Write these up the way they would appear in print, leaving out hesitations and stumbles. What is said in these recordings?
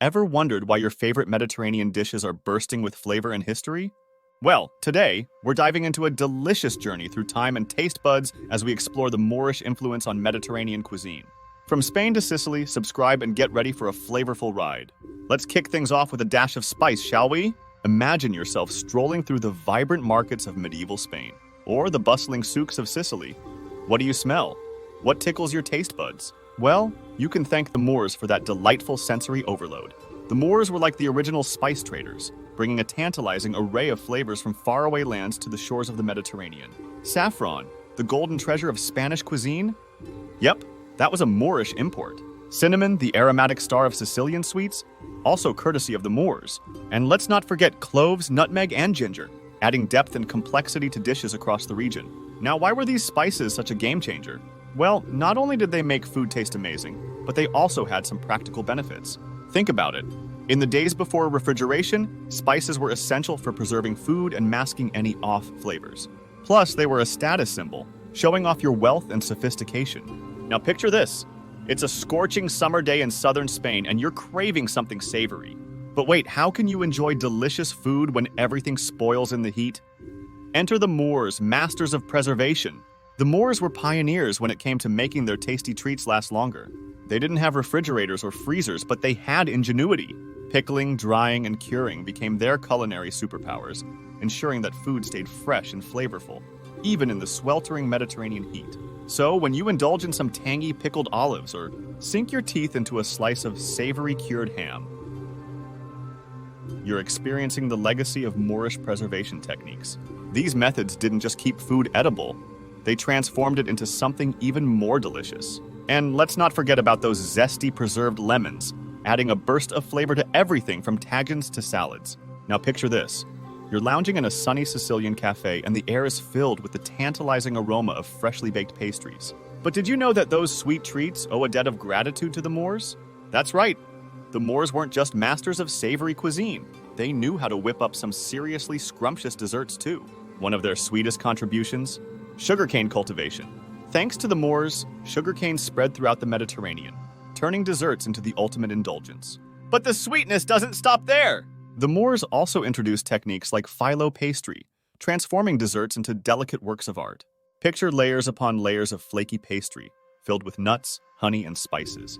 Ever wondered why your favorite Mediterranean dishes are bursting with flavor and history? Well, today, we're diving into a delicious journey through time and taste buds as we explore the Moorish influence on Mediterranean cuisine. From Spain to Sicily, subscribe and get ready for a flavorful ride. Let's kick things off with a dash of spice, shall we? Imagine yourself strolling through the vibrant markets of medieval Spain, or the bustling souks of Sicily. What do you smell? What tickles your taste buds? Well, you can thank the Moors for that delightful sensory overload. The Moors were like the original spice traders, bringing a tantalizing array of flavors from faraway lands to the shores of the Mediterranean. Saffron, the golden treasure of Spanish cuisine? Yep, that was a Moorish import. Cinnamon, the aromatic star of Sicilian sweets? Also courtesy of the Moors. And let's not forget cloves, nutmeg, and ginger, adding depth and complexity to dishes across the region. Now, why were these spices such a game changer? Well, not only did they make food taste amazing, but they also had some practical benefits. Think about it. In the days before refrigeration, spices were essential for preserving food and masking any off flavors. Plus, they were a status symbol, showing off your wealth and sophistication. Now picture this. It's a scorching summer day in southern Spain and you're craving something savory. But wait, how can you enjoy delicious food when everything spoils in the heat? Enter the Moors, masters of preservation. The Moors were pioneers when it came to making their tasty treats last longer. They didn't have refrigerators or freezers, but they had ingenuity. Pickling, drying, and curing became their culinary superpowers, ensuring that food stayed fresh and flavorful, even in the sweltering Mediterranean heat. So, when you indulge in some tangy pickled olives or sink your teeth into a slice of savory cured ham, you're experiencing the legacy of Moorish preservation techniques. These methods didn't just keep food edible, they transformed it into something even more delicious. And let's not forget about those zesty preserved lemons, adding a burst of flavor to everything from tagines to salads. Now picture this. You're lounging in a sunny Sicilian cafe and the air is filled with the tantalizing aroma of freshly baked pastries. But did you know that those sweet treats owe a debt of gratitude to the Moors? That's right. The Moors weren't just masters of savory cuisine. They knew how to whip up some seriously scrumptious desserts too. One of their sweetest contributions? Sugarcane cultivation. Thanks to the Moors, sugarcane spread throughout the Mediterranean, turning desserts into the ultimate indulgence. But the sweetness doesn't stop there! The Moors also introduced techniques like phyllo pastry, transforming desserts into delicate works of art. Picture layers upon layers of flaky pastry, filled with nuts, honey, and spices.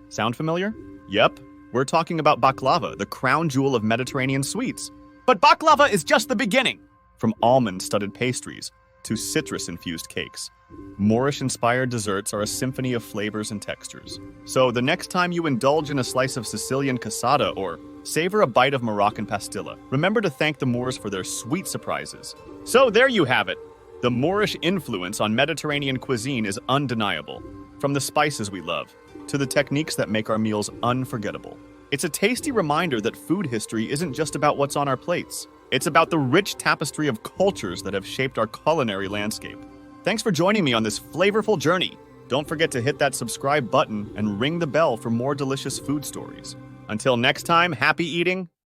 Sound familiar? Yep, we're talking about baklava, the crown jewel of Mediterranean sweets. But baklava is just the beginning! From almond-studded pastries to citrus-infused cakes, Moorish-inspired desserts are a symphony of flavors and textures. So the next time you indulge in a slice of Sicilian cassata or savor a bite of Moroccan pastilla, remember to thank the Moors for their sweet surprises. So there you have it. The Moorish influence on Mediterranean cuisine is undeniable, from the spices we love to the techniques that make our meals unforgettable. It's a tasty reminder that food history isn't just about what's on our plates. It's about the rich tapestry of cultures that have shaped our culinary landscape. Thanks for joining me on this flavorful journey. Don't forget to hit that subscribe button and ring the bell for more delicious food stories. Until next time, happy eating